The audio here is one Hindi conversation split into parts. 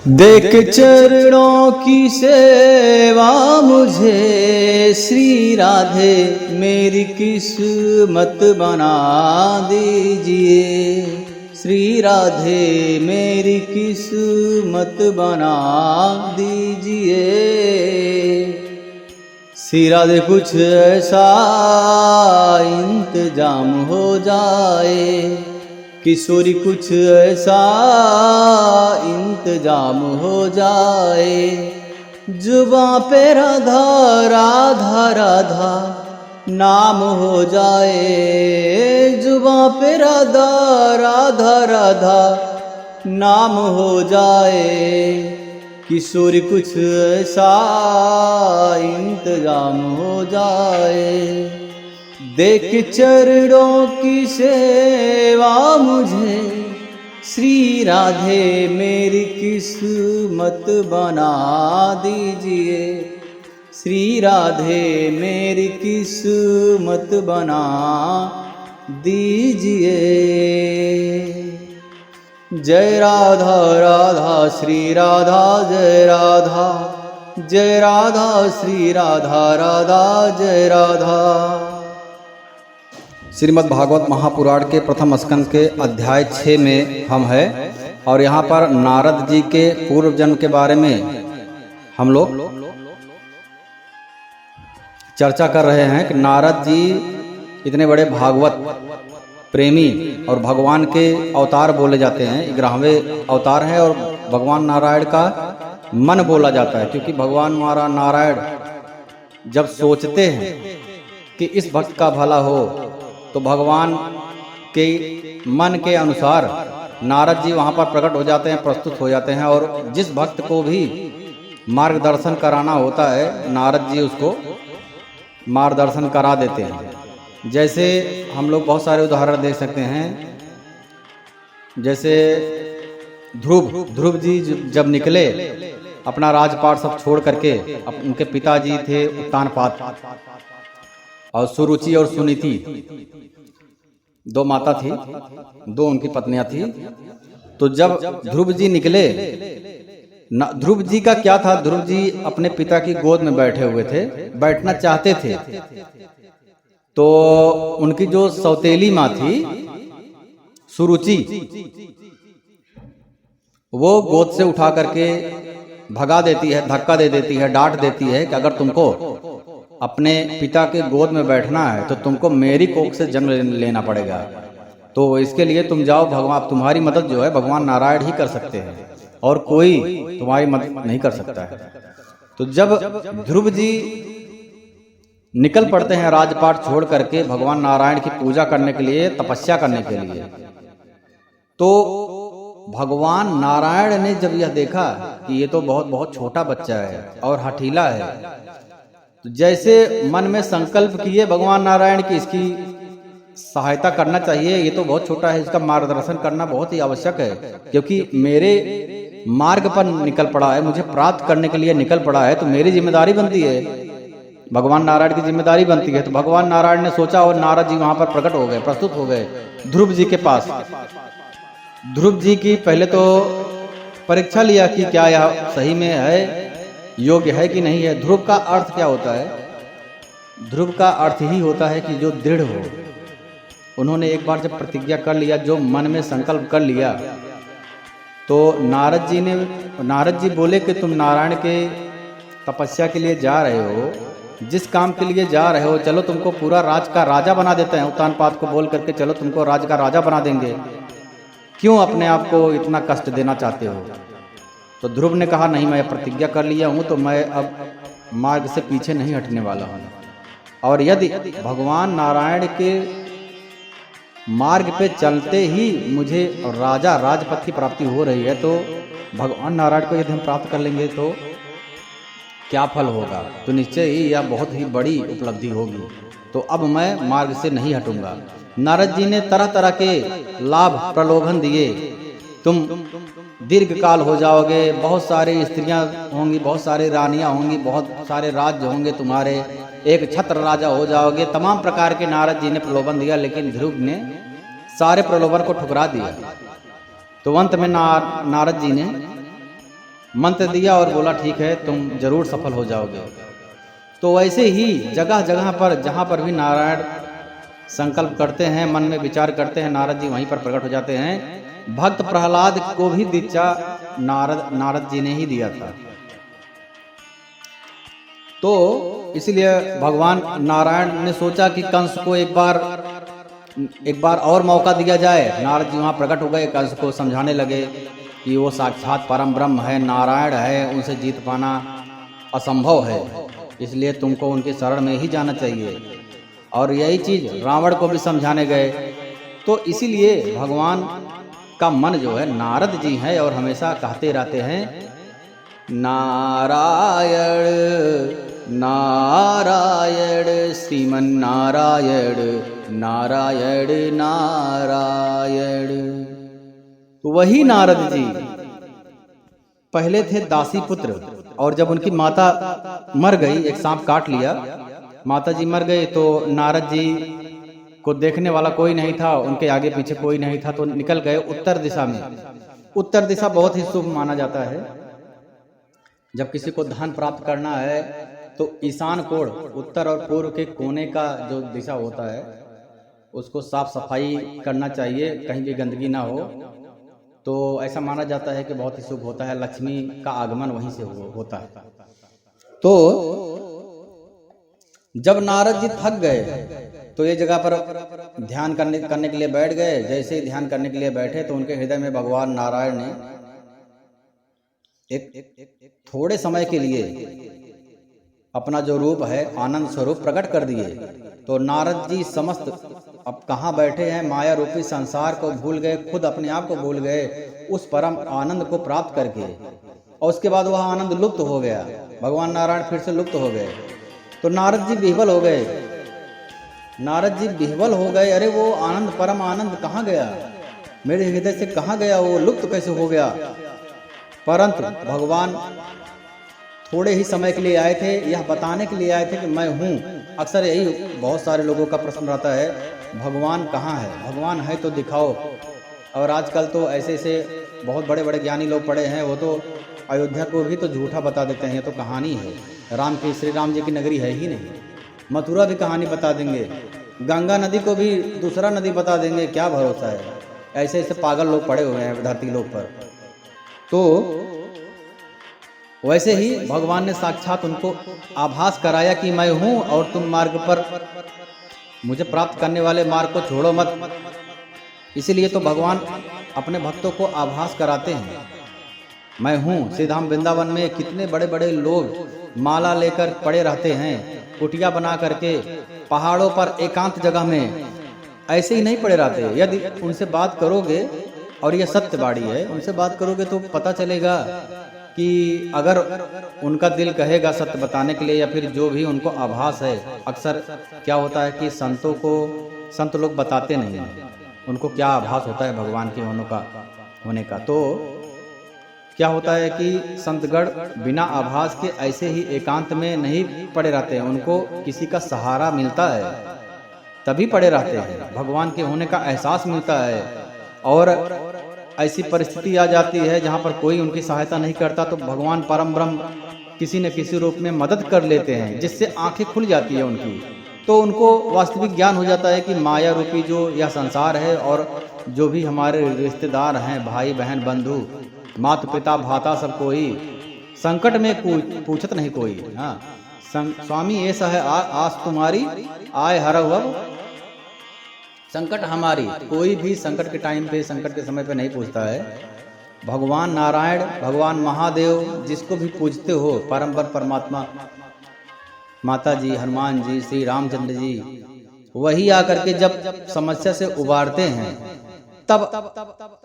देख चरणों की सेवा मुझे श्री राधे मेरी किस्मत बना दीजिए। श्री राधे मेरी किस्मत बना दीजिए। श्री राधे कुछ ऐसा इंतजाम हो जाए, किशोरी कुछ ऐसा इंतजाम हो जाए, जुबां पे राधा राधा राधा नाम हो जाए। जुबां पे राधा राधा राधा नाम हो जाए, किशोरी कुछ ऐसा इंतजाम हो जाए। देख चरणों की सेवा मुझे श्री राधे मेरी किस्मत बना दीजिए। श्री राधे मेरी किस्मत बना दीजिए। जय राधा राधा श्री राधा जय राधा, जय राधा श्री राधा राधा जय राधा। श्रीमद् भागवत महापुराण के प्रथम स्कंद के अध्याय 6 में हम हैं और यहाँ पर नारद जी के पूर्व जन्म के बारे में हम लोग चर्चा कर रहे हैं कि नारद जी इतने बड़े भागवत प्रेमी और भगवान के अवतार बोले जाते हैं। 11वें अवतार है और भगवान नारायण का मन बोला जाता है, क्योंकि भगवान नारायण जब सोचते हैं कि इस भक्त का भला हो तो भगवान के मन के अनुसार नारद जी वहाँ पर प्रकट हो जाते हैं, प्रस्तुत हो जाते हैं। और जिस भक्त को भी मार्गदर्शन कराना होता है नारद जी उसको मार्गदर्शन करा देते हैं। जैसे हम लोग बहुत सारे उदाहरण देख सकते हैं। जैसे ध्रुव जी जब निकले अपना राजपाट सब छोड़ करके, उनके पिताजी थे उत्तानपाद और सुरुचि और सुनीति, दो माता थी, दो उनकी पत्नियां थी। तो जब ध्रुव जी निकले, ध्रुव जी का क्या था, ध्रुव जी अपने पिता की गोद में बैठे हुए थे, बैठना चाहते थे। तो उनकी जो सौतेली माँ थी सुरुचि, वो गोद से उठा करके भगा देती है, धक्का दे देती है, डांट देती है कि अगर तुमको अपने पिता के गोद में बैठना है तो तुमको मेरी कोख से जन्म लेना पड़ेगा। तो इसके लिए तुम जाओ, भगवान तुम्हारी मदद जो है भगवान नारायण ही कर सकते हैं और कोई तुम्हारी मदद नहीं कर सकता है। तो जब ध्रुव जी निकल पड़ते हैं राजपाट छोड़ करके भगवान नारायण की पूजा करने के लिए, तपस्या करने के लिए, तो भगवान नारायण ने जब यह देखा कि ये तो बहुत छोटा बच्चा है और हठीला है, तो जैसे मन में संकल्प किए भगवान नारायण की इसकी सहायता करना चाहिए, ये तो बहुत छोटा है, इसका मार्गदर्शन करना बहुत ही आवश्यक है, क्योंकि मेरे मार्ग पर निकल पड़ा है, मुझे प्राप्त करने के लिए निकल पड़ा है, तो मेरी जिम्मेदारी बनती है, भगवान नारायण की जिम्मेदारी बनती है। तो भगवान नारायण ने सोचा और नारद जी वहां पर प्रकट हो गए, प्रस्तुत हो गए ध्रुव जी के पास। ध्रुव जी की पहले तो परीक्षा लिया कि क्या यह सही में है, योग्य है कि नहीं है। ध्रुव का अर्थ क्या होता है? ध्रुव का अर्थ ही होता है कि जो दृढ़ हो। उन्होंने एक बार जब प्रतिज्ञा कर लिया, जो मन में संकल्प कर लिया, तो नारद जी बोले कि तुम नारायण के तपस्या के लिए जा रहे हो, जिस काम के लिए जा रहे हो, चलो तुमको पूरा राज का राजा बना देते हैं। उत्तानपाद को बोल करके चलो तुमको राज का राजा बना देंगे, क्यों अपने आप को इतना कष्ट देना चाहते हो? तो ध्रुव ने कहा नहीं, मैं प्रतिज्ञा कर लिया हूँ, तो मैं अब मार्ग से पीछे नहीं हटने वाला हूँ। और यदि भगवान नारायण के मार्ग पे चलते ही मुझे राजा राजपद की प्राप्ति हो रही है, तो भगवान नारायण को यदि हम प्राप्त कर लेंगे तो क्या फल होगा? तो निश्चय ही यह बहुत ही बड़ी उपलब्धि होगी। तो अब मैं मार्ग से नहीं हटूंगा। नारद जी ने तरह तरह के लाभ प्रलोभन दिए, तुम दीर्घ काल हो जाओगे, बहुत सारी स्त्रियां होंगी, बहुत सारी रानियां होंगी, बहुत सारे राज्य होंगे तुम्हारे, एक छत्र राजा हो जाओगे। तमाम प्रकार के नारद जी ने प्रलोभन दिया, लेकिन ध्रुव ने सारे प्रलोभन को ठुकरा दिया। तो अंत में नारद जी ने मंत्र दिया और बोला ठीक है तुम जरूर सफल हो जाओगे। तो वैसे ही जगह जगह पर जहाँ पर भी नारायण संकल्प करते हैं, मन में विचार करते हैं, नारद जी वहीं पर प्रकट हो जाते हैं। भक्त प्रहलाद को भी दीक्षा नारद जी ने ही दिया था। तो इसलिए भगवान नारायण ने सोचा कि कंस को एक बार और मौका दिया जाए। नारद जी वहाँ प्रकट हो गए, कंस को समझाने लगे कि वो साक्षात परम ब्रह्म है, नारायण है, उनसे जीत पाना असंभव है, इसलिए तुमको उनके शरण में ही जाना चाहिए। और यही चीज़ रावण को भी समझाने गए। तो इसीलिए भगवान का मन जो है नारद जी हैं और हमेशा कहते रहते हैं नारायण नारायण श्रीमन नारायण नारायण नारायण। तो वही नारद जी पहले थे दासी पुत्र, और जब उनकी माता मर गई, एक सांप काट लिया, माता जी मर गए, तो नारद जी को देखने वाला कोई नहीं था, उनके आगे पीछे कोई नहीं था, तो निकल गए उत्तर दिशा में। उत्तर दिशा बहुत ही शुभ माना जाता है। जब किसी को धन प्राप्त करना है तो ईशान कोण, उत्तर और पूर्व के कोने का जो दिशा होता है उसको साफ सफाई करना चाहिए, कहीं भी गंदगी ना हो। तो ऐसा माना जाता है कि बहुत ही शुभ होता है, लक्ष्मी का आगमन वहीं से होता है। तो जब नारद जी थक गए तो ये जगह पर ध्यान करने के लिए बैठ गए। जैसे ही ध्यान करने के लिए बैठे तो उनके हृदय में भगवान नारायण ने एक थोड़े समय के लिए अपना जो रूप है आनंद स्वरूप प्रकट कर दिए। तो नारद जी समस्त अब कहाँ बैठे हैं, माया रूपी संसार को भूल गए, खुद अपने आप को भूल गए उस परम आनंद को प्राप्त करके। और उसके बाद वह आनंद लुप्त हो गया, भगवान नारायण फिर से लुप्त हो गए। तो नारद जी विह्वल हो गए, नारद जी विह्वल हो गए। अरे वो आनंद, परम आनंद कहाँ गया, मेरे हृदय से कहाँ गया, वो लुप्त कैसे हो गया। परंतु भगवान थोड़े ही समय के लिए आए थे, यह बताने के लिए आए थे कि मैं हूँ। अक्सर यही बहुत सारे लोगों का प्रश्न रहता है, भगवान कहाँ है, भगवान है तो दिखाओ। और आजकल तो ऐसे ऐसे बहुत बड़े बड़े ज्ञानी लोग पड़े हैं, वो तो अयोध्या को भी तो झूठा बता देते हैं, ये तो कहानी है, राम की, श्री राम जी की नगरी है ही नहीं। मथुरा भी कहानी बता देंगे, गंगा नदी को भी दूसरा नदी बता देंगे, क्या भरोसा है। ऐसे ऐसे पागल लोग पड़े हुए हैं धरती लोग पर। तो वैसे ही भगवान ने साक्षात उनको आभास कराया कि मैं हूँ और तुम मार्ग पर, मुझे प्राप्त करने वाले मार्ग को छोड़ो मत। इसीलिए तो भगवान अपने भक्तों को आभास कराते हैं, मैं हूँ। श्रीधाम वृंदावन में कितने बड़े बड़े लोग माला लेकर पड़े रहते हैं, कुटिया बना करके पहाड़ों पर एकांत जगह में ऐसे ही नहीं पड़े रहते। यदि उनसे बात करोगे, और यह सत्यवाणी है, उनसे बात करोगे तो पता चलेगा कि अगर उनका दिल कहेगा सत्य बताने के लिए, या फिर जो भी उनको आभास है। अक्सर क्या होता है कि संत लोग बताते नहीं हैं उनको क्या आभास होता है भगवान के होने का। तो क्या होता है कि संतगण बिना आभास के ऐसे ही एकांत में नहीं पड़े रहते हैं, उनको किसी का सहारा मिलता है तभी पड़े रहते हैं, भगवान के होने का एहसास मिलता है। और ऐसी परिस्थिति आ जाती है जहाँ पर कोई उनकी सहायता नहीं करता, तो भगवान परम ब्रह्म किसी न किसी रूप में मदद कर लेते हैं, जिससे आंखें खुल जाती है उनकी। तो उनको वास्तविक ज्ञान हो जाता है कि माया रूपी जो यह संसार है, और जो भी हमारे रिश्तेदार हैं, भाई बहन बंधु माता पिता भाता, सब कोई संकट में पूछत नहीं कोई। हाँ, स्वामी ऐसा है आस तुम्हारी आय हरव अब संकट हमारी। कोई भी संकट के टाइम पे, संकट के समय पे नहीं पूछता है। भगवान नारायण, भगवान महादेव, जिसको भी पूजते हो, परमपर परमात्मा, माता जी, हनुमान जी, श्री रामचंद्र जी, वही आकर के जब समस्या से उबारते हैं तब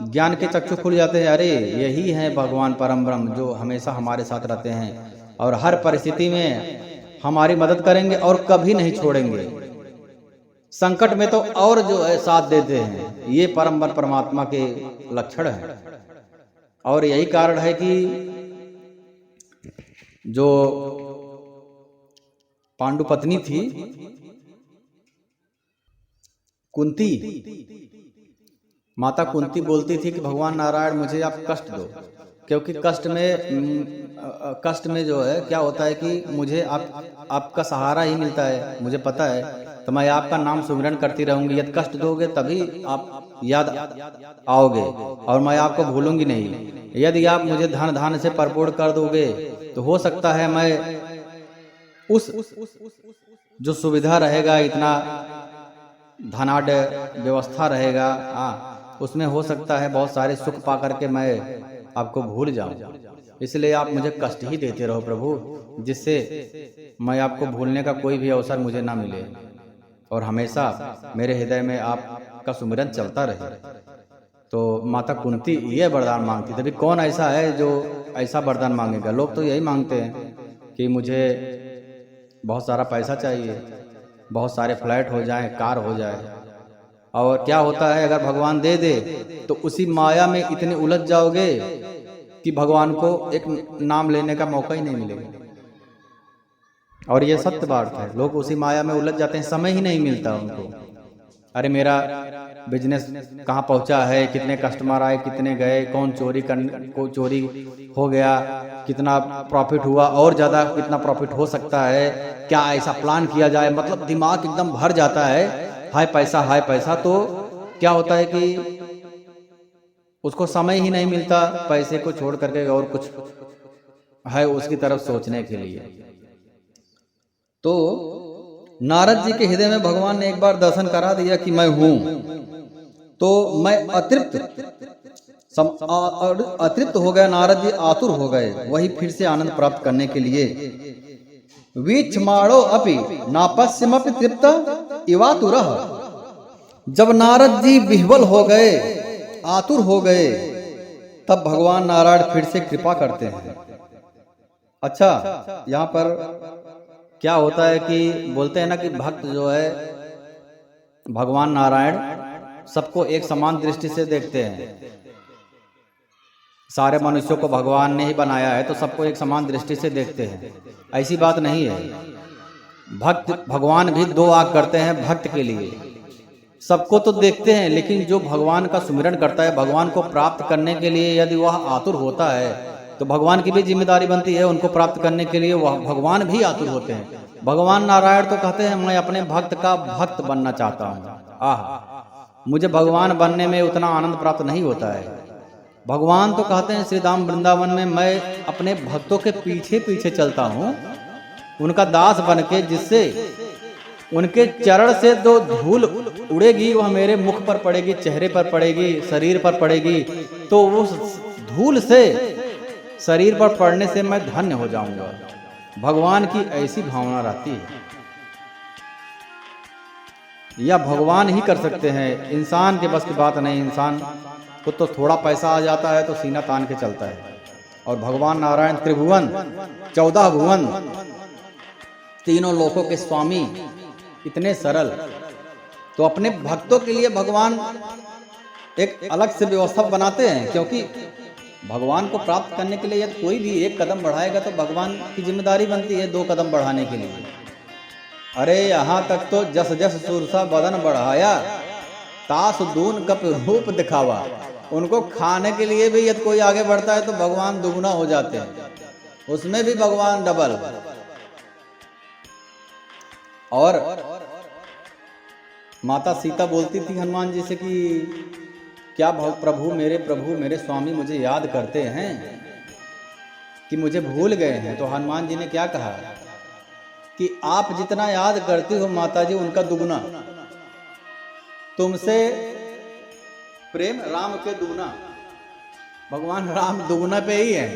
ज्ञान के चक्षु खुल जाते हैं। अरे यही है भगवान परम ब्रह्म जो हमेशा हमारे साथ रहते हैं और हर परिस्थिति में हमारी मदद करेंगे और कभी नहीं छोड़ेंगे। संकट में तो और जो है साथ देते हैं। ये परम परमात्मा के लक्षण है। और यही कारण है कि जो पांडु पत्नी थी कुंती, माता कुंती बोलती थी कि भगवान नारायण मुझे आप कष्ट दो, क्योंकि कष्ट में जो है क्या होता है कि मुझे आपका सहारा ही मिलता है, मुझे पता है, तो मैं आपका नाम सुमिरन करती रहूंगी। यदि कष्ट दोगे तभी आप याद आओगे और मैं आपको भूलूंगी नहीं। यदि आप मुझे धन धान से भरपूर कर दोगे तो हो सकता है मैं उस जो सुविधा रहेगा, इतना धनाढ़ व्यवस्था रहेगा, उसमें हो सकता है बहुत सारे सुख पा करके मैं आपको भूल जाऊं। इसलिए आप मुझे कष्ट ही देते रहो प्रभु, जिससे मैं आपको भूलने का कोई भी अवसर मुझे ना मिले और हमेशा मेरे हृदय में आपका सुमिरन चलता रहे। तो माता कुंती ये वरदान मांगती। तभी कौन ऐसा है जो ऐसा वरदान मांगेगा? लोग तो यही मांगते हैं कि मुझे बहुत सारा पैसा चाहिए, बहुत सारे फ्लैट हो जाएं, कार हो जाए। और क्या होता है, अगर भगवान दे दे तो उसी माया में इतने उलझ जाओगे कि भगवान को एक नाम लेने का मौका ही नहीं मिलेगा। और ये सत्य बात है, लोग उसी माया में उलझ जाते हैं, समय ही नहीं मिलता उनको। अरे मेरा बिजनेस कहाँ पहुंचा है, कितने कस्टमर आए, कितने गए, कौन चोरी हो गया, कितना प्रॉफिट हुआ, और ज़्यादा कितना प्रॉफिट हो सकता है, क्या ऐसा प्लान किया जाए। मतलब दिमाग एकदम भर जाता है, हाय पैसा। तो क्या होता है कि उसको समय ही नहीं मिलता पैसे को छोड़ करके और कुछ है उसकी तरफ सोचने के लिए। तो नारद जी के हृदय में भगवान ने एक बार दर्शन करा दिया कि मैं हूं, तो मैं अतृप्त हो गया। नारद जी आतुर हो गए वही फिर से आनंद प्राप्त करने के लिए। वीक्षमाणो अपि नापस्यमपि तृप्त इवातुरः। जब नारद जी विह्वल हो गए, आतुर हो गए, तब भगवान नारायण फिर से कृपा करते हैं। अच्छा, यहाँ पर क्या होता है कि बोलते हैं ना कि भक्त जो है भगवान नारायण सबको एक समान दृष्टि से देखते हैं। सारे मनुष्यों को भगवान ने ही बनाया है तो सबको एक समान दृष्टि से देखते हैं, ऐसी बात नहीं है। भक्त भगवान भी दो आंख करते हैं भक्त के लिए। सबको तो देखते हैं, लेकिन जो भगवान का सुमिरन करता है, भगवान को प्राप्त करने के लिए यदि वह आतुर होता है तो भगवान की भी जिम्मेदारी बनती है उनको प्राप्त करने के लिए। वह भगवान भी आतुर होते हैं। भगवान नारायण तो कहते हैं मैं अपने भक्त का भक्त बनना चाहता हूँ। मुझे भगवान बनने में उतना आनंद प्राप्त नहीं होता है। भगवान तो कहते हैं श्री धाम वृंदावन में मैं अपने भक्तों के पीछे पीछे चलता हूँ, उनका दास बन के, जिससे उनके चरण से जो धूल उड़ेगी वह मेरे मुख पर पड़ेगी, चेहरे पर पड़ेगी, शरीर पर पड़ेगी, तो उस धूल से शरीर पर पड़ने से मैं धन्य हो जाऊंगा। भगवान की ऐसी भावना रहती है। या भगवान ही कर सकते हैं, इंसान के बस की बात नहीं। इंसान को तो थोड़ा पैसा आ जाता है तो सीना तान के चलता है, और भगवान नारायण त्रिभुवन 14 भुवन तीनों लोकों के स्वामी, इतने सरल। तो अपने भक्तों के लिए भगवान एक अलग से व्यवस्था बनाते हैं, क्योंकि भगवान को प्राप्त करने के लिए यदि कोई भी एक कदम बढ़ाएगा तो भगवान की जिम्मेदारी बनती है 2 कदम बढ़ाने के लिए। अरे यहाँ तक तो जस जस सुरसा बदन बढ़ाया, तास दून कप रूप दिखावा। उनको खाने के लिए भी यदि कोई आगे बढ़ता है तो भगवान दुगुना हो जाते हैं, उसमें भी भगवान डबल। और माता सीता बोलती थी हनुमान जी से कि क्या प्रभु मेरे स्वामी मुझे याद करते हैं कि मुझे भूल गए हैं? तो हनुमान जी ने क्या कहा कि आप जितना याद करती हो माता जी उनका दुगुना, तुमसे प्रेम राम के दुगुना। भगवान राम दुगुना पे ही है।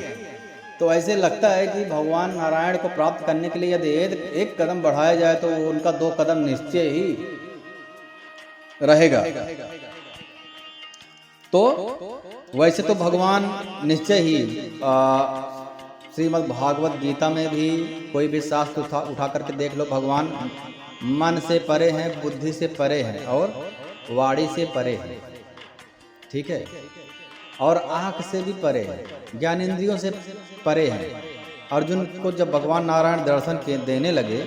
तो ऐसे लगता है कि भगवान नारायण को प्राप्त करने के लिए यदि एक कदम बढ़ाया जाए तो उनका 2 कदम निश्चय ही रहेगा। तो वैसे तो भगवान निश्चय ही श्रीमद् भागवत गीता में भी कोई भी शास्त्र उठा करके देख लो, भगवान मन से परे हैं, बुद्धि से परे हैं और वाणी से परे हैं, ठीक है, और आँख से भी परे है, ज्ञानेंद्रियों से परे हैं। अर्जुन को जब भगवान नारायण दर्शन देने लगे,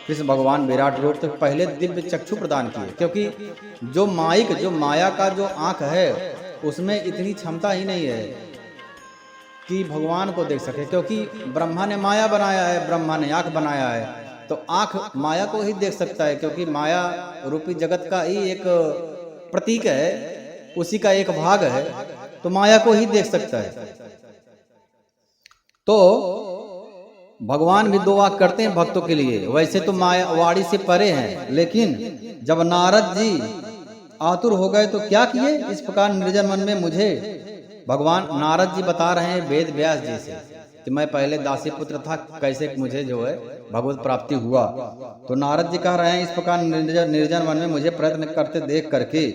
कृष्ण भगवान विराट रूप, तो पहले दिव्य चक्षु प्रदान किए, क्योंकि जो माया का जो आँख है उसमें इतनी क्षमता ही नहीं है। कि भगवान को देख सके, क्योंकि ब्रह्मा ने माया बनाया है, ब्रह्मा ने आँख बनाया है, तो आँख माया को ही देख सकता है, क्योंकि माया रूपी जगत का ही एक प्रतीक है, उसी का एक भाग है, तो माया को ही देख सकता है। तो भगवान भी दो वाक करते हैं भक्तों के लिए, वैसे तो माया वाणी से परे हैं, लेकिन जब नारद जी आतुर हो गए तो क्या किए, इस प्रकार निर्जन मन में मुझे भगवान नारद जी बता रहे हैं वेद व्यास जी से कि मैं पहले दासी पुत्र था, कैसे मुझे जो है भगवत प्राप्ति हुआ। तो नारद जी कह रहे हैं इस प्रकार निर्जन मन में मुझे प्रयत्न करते देख करके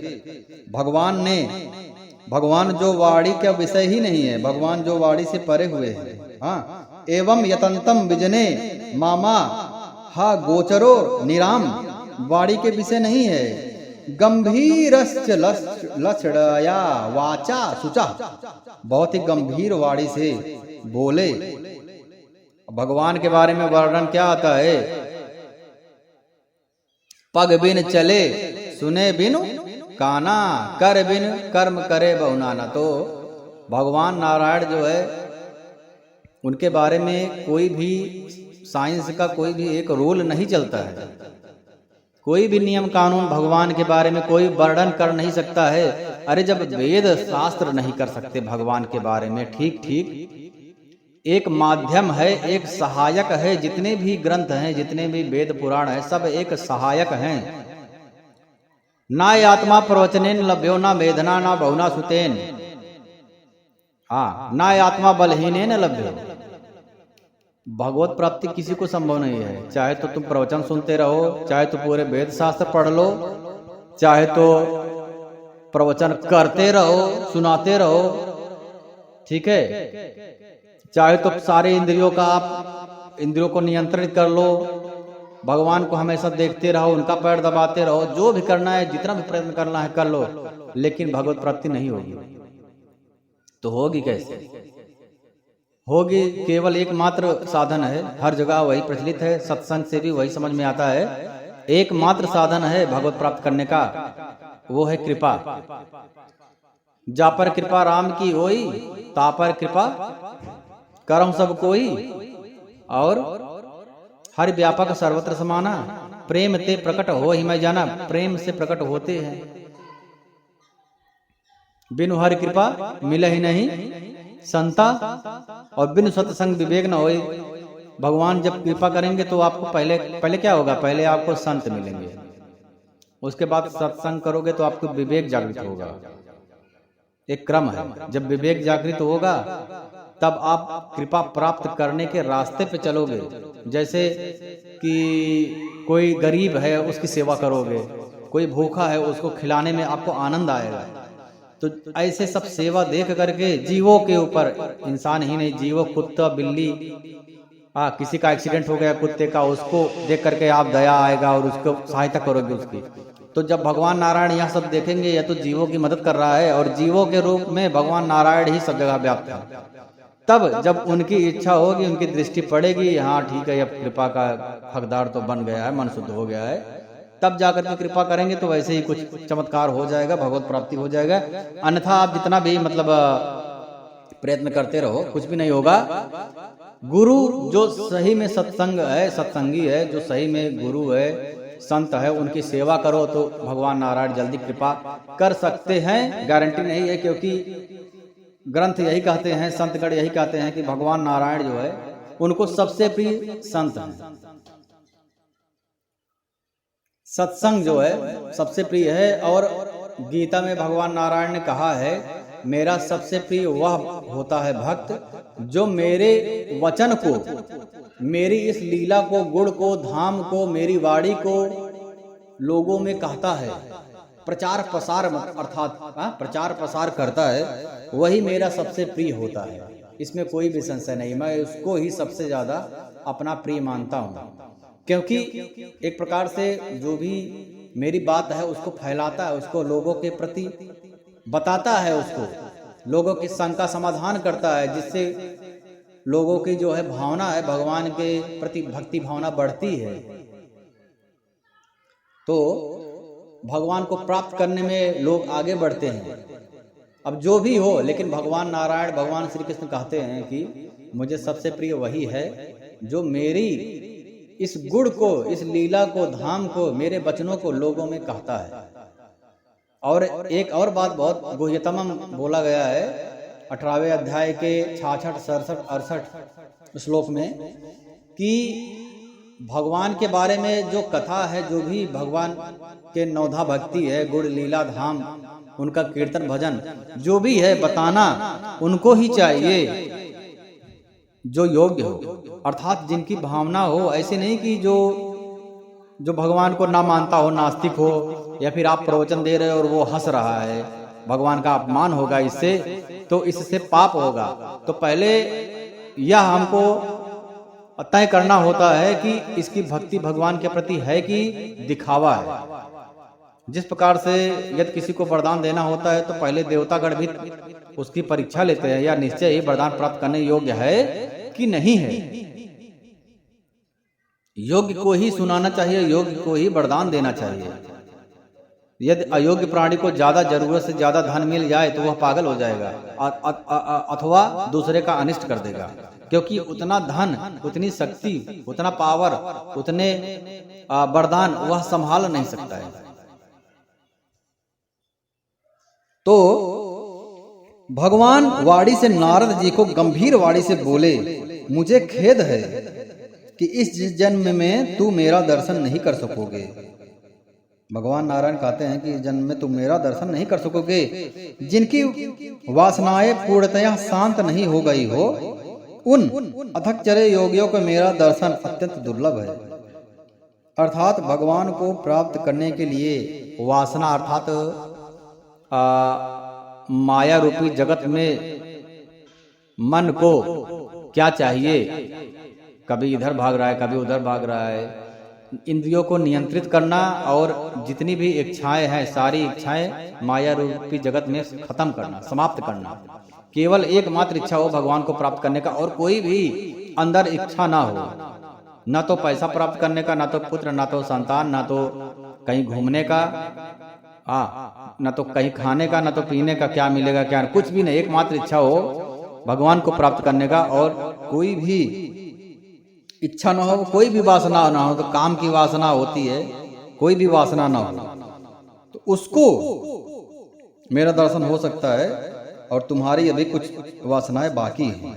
भगवान जो वाणी का विषय ही नहीं है, भगवान जो वाणी से परे हुए हैं, हाँ, एवं यतंतम विजने मामा हा गोचरो निराम, वाणी के विषय नहीं है, गंभीरश्च लक्षणया वाचा सुचा, बहुत ही गंभीर वाणी से बोले। भगवान के बारे में वर्णन क्या आता है, पग बिन चले सुने बिन काना, कर बिन कर्म करे बहुनाना। तो भगवान नारायण जो है उनके बारे में कोई भी साइंस का कोई भी एक रूल नहीं चलता है, कोई भी नियम कानून भगवान के बारे में कोई वर्णन कर नहीं सकता है। अरे जब वेद शास्त्र नहीं कर सकते भगवान के बारे में, ठीक एक माध्यम है, एक सहायक है, जितने भी ग्रंथ हैं, जितने भी वेद पुराण है, सब एक सहायक हैं। ना आत्मा प्रवचनेन लभ्यो ना वेदना ना बहुना सुतेन, हाँ, ना आत्मा बलहीनेन लभ्यो। भगवत प्राप्ति किसी को संभव नहीं है, चाहे तो तुम प्रवचन सुनते रहो, चाहे तो पूरे वेद शास्त्र पढ़ लो, चाहे तो प्रवचन करते रहो, सुनाते रहो, ठीक है, चाहे तो सारे इंद्रियों को नियंत्रित कर लो, भगवान को हमेशा देखते रहो, उनका पैर दबाते रहो, जो भी करना है, जितना भी प्रयत्न करना है कर लो, लेकिन भगवत प्राप्ति नहीं होगी। तो होगी कैसे? होगी केवल एकमात्र साधन है, हर जगह वही प्रचलित है, सत्संग से भी वही समझ में आता है, एकमात्र साधन है भगवत प्राप्त करने का, वो है कृपा। जा पर कृपा राम की होई, ता पर कृपा करम सब कोई, और हर व्यापक सर्वत्र समाना, प्रेम ते प्रकट हो ही मैं जाना, प्रेम से प्रकट होते हैं, बिनु हरि कृपा मिले ही नहीं संता, और बिनु सत्संग विवेक न होए। भगवान जब कृपा करेंगे तो आपको पहले क्या होगा, पहले आपको संत मिलेंगे, उसके बाद सत्संग करोगे तो आपको विवेक जागृत होगा, एक क्रम है। जब विवेक जागृत होगा तब आप कृपा प्राप्त करने के रास्ते पे चलोगे। जैसे कि कोई गरीब है उसकी सेवा करोगे, कोई भूखा है उसको खिलाने में आपको आनंद आएगा। तो ऐसे सब सेवा देख करके जीवों के ऊपर, इंसान ही नहीं, जीवों, कुत्ता, बिल्ली, किसी का एक्सीडेंट हो गया कुत्ते का, उसको देख करके आप दया आएगा और उसको सहायता करोगे उसकी। तो जब भगवान नारायण यह सब देखेंगे, यह तो जीवों की मदद कर रहा है, और जीवों के रूप में भगवान नारायण ही सब जगह व्याप्त है। तब जब उनकी इच्छा होगी, उनकी दृष्टि पड़ेगी, हाँ ठीक है, अब कृपा का हकदार तो बन गया है, मन शुद्ध हो गया है, तब जाकर के कृपा करेंगे तो वैसे ही कुछ चमत्कार हो जाएगा, भगवत प्राप्ति हो जाएगा। अन्यथा आप जितना भी प्रयत्न करते रहो, कुछ भी नहीं होगा। गुरु जो सही में सत्संग है, सत्संगी है, जो सही में गुरु है, संत है, उनकी सेवा करो तो भगवान नारायण जल्दी कृपा कर सकते हैं। गारंटी नहीं है, क्योंकि ग्रंथ यही कहते हैं, संतगण यही कहते हैं कि भगवान नारायण जो है उनको सबसे प्रिय संत हैं, सत्संग जो है सबसे प्रिय है। और गीता में भगवान नारायण ने कहा है, मेरा सबसे प्रिय वह होता है भक्त जो मेरे वचन को, मेरी इस लीला को, गुण को, धाम को, मेरी वाणी को लोगों में कहता है, प्रचार प्रसार अर्थात प्रचार प्रसार करता है, वही मेरा सबसे प्रिय होता है। इसमें कोई भी संशय नहीं, मैं उसको ही सबसे ज्यादा अपना प्रिय मानता हूँ, क्योंकि एक प्रकार से जो भी मेरी बात है उसको फैलाता है, उसको लोगों के प्रति बताता है, उसको लोगों की शंका समाधान करता है, जिससे लोगों की जो है भावना है भगवान के प्रति, भक्ति भावना बढ़ती है। तो भगवान को प्राप्त करने में लोग आगे बढ़ते हैं। अब जो भी हो, लेकिन भगवान नारायण, भगवान श्री कृष्ण कहते हैं कि मुझे सबसे प्रिय वही है जो मेरी इस गुण को, इस लीला को, धाम को, मेरे वचनों को लोगों में कहता है। और एक और बात बहुत गुह्यतम बोला गया है 18वें अध्याय के 66, 67, 68 श्लोक में कि भगवान के बारे में जो कथा है, जो भी भगवान के नौधा भक्ति है, गुण लीला धाम, उनका कीर्तन भजन जो भी है बताना उनको ही चाहिए जो योग्य हो, अर्थात जिनकी भावना हो। ऐसे नहीं कि जो भगवान को ना मानता हो, नास्तिक हो, या फिर आप प्रवचन दे रहे हो और वो हंस रहा है, भगवान का अपमान होगा इससे, तो इससे पाप होगा। तो पहले यह हमको तय करना होता है कि इसकी भक्ति भगवान के प्रति है कि दिखावा है। जिस प्रकार से यदि किसी को वरदान देना होता है तो पहले देवतागण भी उसकी परीक्षा लेते हैं, या निश्चय ही वरदान प्राप्त करने योग्य है कि नहीं है। योग्य को ही सुनाना चाहिए, योग्य को ही वरदान देना चाहिए। यदि अयोग्य प्राणी को ज्यादा जरूरत से ज्यादा धन मिल जाए तो वह पागल हो जाएगा अथवा दूसरे का अनिष्ट कर देगा, क्योंकि उतना धन, उतनी शक्ति, उतना पावर, उतने वरदान वह संभाल नहीं सकता है। तो भगवान वाणी से नारद जी को गंभीर वाणी से बोले, मुझे खेद है कि इस जन्म में तू मेरा दर्शन नहीं कर सकोगे। भगवान नारायण कहते हैं कि इस जन्म में तुम मेरा दर्शन नहीं कर सकोगे। जिनकी वासनाएं पूर्णतया शांत नहीं हो गई हो, उन अथक्चरे योगियों को मेरा दर्शन अत्यंत दुर्लभ है। अर्थात भगवान को प्राप्त करने के लिए वासना, अर्थात माया रूपी जगत में मन को क्या चाहिए, कभी इधर भाग रहा है, कभी उधर भाग रहा है। इंद्रियों को नियंत्रित करना और जितनी भी इच्छाएं हैं, सारी इच्छाएं माया रूपी जगत में खत्म करना, समाप्त करना। केवल एकमात्र इच्छा हो भगवान को प्राप्त करने का, और कोई भी अंदर इच्छा ना हो, ना तो पैसा प्राप्त करने का, ना तो पुत्र, ना तो संतान, ना तो कहीं घूमने का, ना तो कहीं खाने का, ना तो पीने का, क्या मिलेगा क्या, कुछ भी नहीं। एकमात्र इच्छा हो भगवान को प्राप्त करने का, और कोई भी इच्छा ना हो, कोई भी वासना ना हो। तो काम की वासना होती है, कोई भी वासना ना हो तो उसको मेरा दर्शन हो सकता है, और तुम्हारी अभी कुछ वासनाएं बाकी हैं,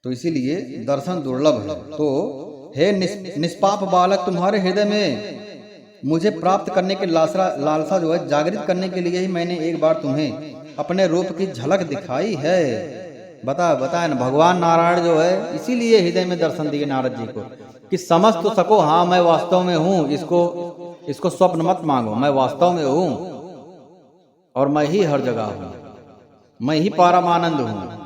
तो इसीलिए दर्शन दुर्लभ है। तो हे निष्पाप बालक, तुम्हारे हृदय में मुझे प्राप्त करने की लालसा जो है, जागृत करने के लिए ही मैंने एक बार तुम्हें अपने रूप की झलक दिखाई है। बताए ना, भगवान नारायण जो है इसीलिए हृदय में दर्शन दिए नारद जी को कि समझ तो सको, हाँ मैं वास्तव में हूँ, इसको स्वप्न मत मांगो, मैं वास्तव में हूँ और मैं ही हर जगह हूँ, मैं ही परमानंद हूँ।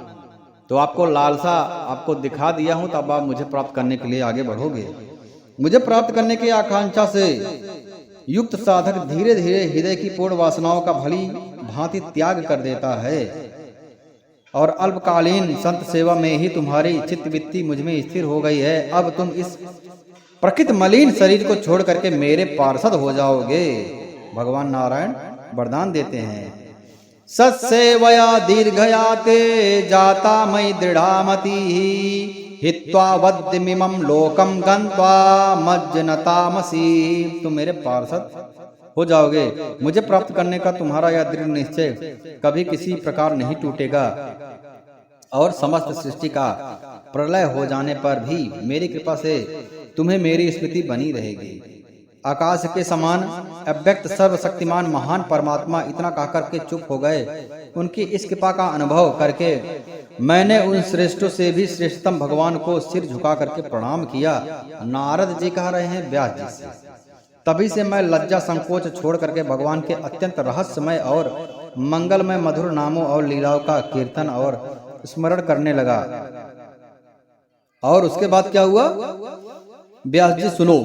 तो आपको लालसा आपको दिखा दिया हूँ, तब आप मुझे प्राप्त करने के लिए आगे बढ़ोगे। मुझे प्राप्त करने की आकांक्षा से युक्त साधक धीरे धीरे हृदय की पूर्ण वासनाओं का भली भांति त्याग कर देता है, और अल्पकालीन संत सेवा में ही तुम्हारी चित्तवृत्ति मुझ में स्थिर हो गई है। अब तुम इस प्रकृत मलिन शरीर को छोड़ करके मेरे पार्षद हो जाओगे। भगवान नारायण वरदान देते हैं, सत्सेवया दीर्घयाते जाता मयि दृढ़ामति हित्वा वद्यमिमं लोकम गन्त्वा मज्जनतामसि। तुम मेरे पार्षद हो जाओगे। मुझे प्राप्त करने का तुम्हारा यह दृढ़ निश्चय कभी किसी प्रकार नहीं टूटेगा, और समस्त सृष्टि का प्रलय हो जाने पर भी मेरी कृपा से तुम्हें मेरी स्मृति बनी रहेगी। आकाश के समान अव्यक्त सर्वशक्तिमान महान परमात्मा इतना कहकर के चुप हो गए। उनकी इस कृपा का अनुभव करके मैंने उन श्रेष्ठों से भी श्रेष्ठतम भगवान को सिर झुका करके प्रणाम किया। नारद जी कह रहे हैं व्यास जी से, तभी से मैं लज्जा संकोच छोड़ करके भगवान के अत्यंत रहस्यमय और मंगलमय मधुर नामों और लीलाओं का कीर्तन और स्मरण करने लगा। और उसके बाद क्या हुआ, व्यास जी सुनो।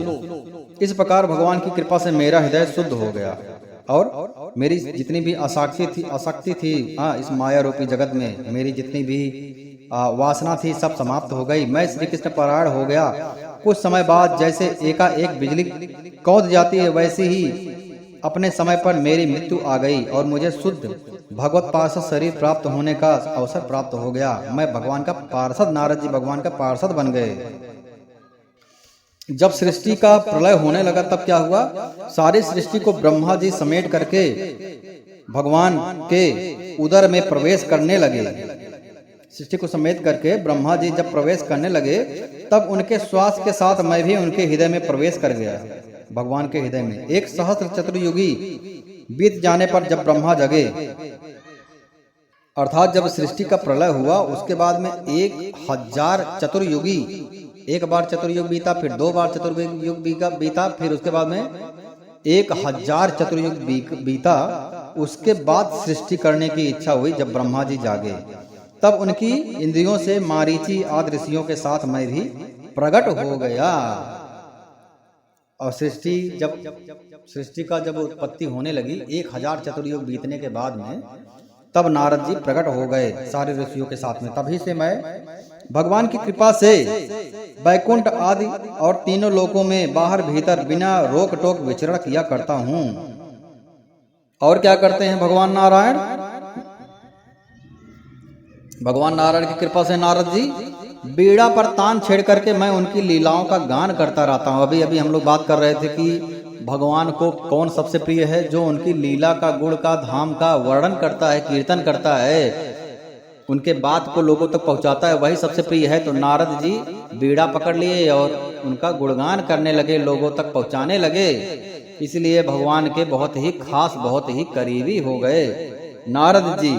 इस प्रकार भगवान की कृपा से मेरा हृदय शुद्ध हो गया, और मेरी जितनी भी आसक्ति थी इस माया रूपी जगत में, मेरी जितनी भी वासना थी सब समाप्त हो गई। मैं श्री कृष्ण परायण हो गया। कुछ समय बाद जैसे एकाएक बिजली कौंध जाती है, वैसे ही अपने समय पर मेरी मृत्यु आ गई और मुझे शुद्ध भगवत पार्षद शरीर प्राप्त होने का अवसर प्राप्त हो गया। मैं भगवान का पार्षद, नारद जी भगवान का पार्षद बन गए। जब सृष्टि का प्रलय होने लगा तब क्या हुआ, सारी सृष्टि को ब्रह्मा जी समेट करके भगवान के उदर में प्रवेश करने लगे। सृष्टि को समेट करके ब्रह्मा जी जब प्रवेश करने लगे तब उनके श्वास के साथ मैं भी उनके हृदय में प्रवेश कर गया, भगवान के हृदय में। 1 सहस्त्र चतुर्युगी बीत जाने पर जब ब्रह्मा जगे, अर्थात जब सृष्टि का प्रलय हुआ उसके बाद में 1000 चतुर्युगी, एक बार चतुर्युग बीता, फिर 2 बार चतुर्युग बीता, फिर उसके बाद में 1000 चतुर्युग बीता। उसके बाद सृष्टि करने की इच्छा हुई। जब ब्रह्मा जी जागे तब उनकी इंद्रियों से मारीची आदि ऋषियों के साथ मैं भी प्रकट हो गया। और सृष्टि का जब उत्पत्ति होने लगी 1000 चतुर्युग बीतने के बाद में, तब नारद जी प्रकट हो गए सारे ऋषियों के साथ में। तभी से मैं भगवान की कृपा से वैकुंठ आदि और तीनों लोकों में बाहर भीतर बिना रोक टोक विचरण किया करता हूँ। और क्या करते हैं भगवान नारायण? भगवान नारायण की कृपा से नारद जी बीड़ा पर तान छेड़ करके मैं उनकी लीलाओं का गान करता रहता हूँ। अभी हम लोग बात कर रहे थे कि भगवान को कौन सबसे प्रिय है, जो उनकी लीला का, गुण का, धाम का वर्णन करता है, कीर्तन करता है, उनके बात को लोगों तक पहुंचाता है, वही सबसे प्रिय है। तो नारद जी बीड़ा पकड़ लिए और उनका गुणगान करने लगे, लोगों तक पहुंचाने लगे। इसलिए भगवान के बहुत ही खास, बहुत ही करीबी हो गए नारद जी।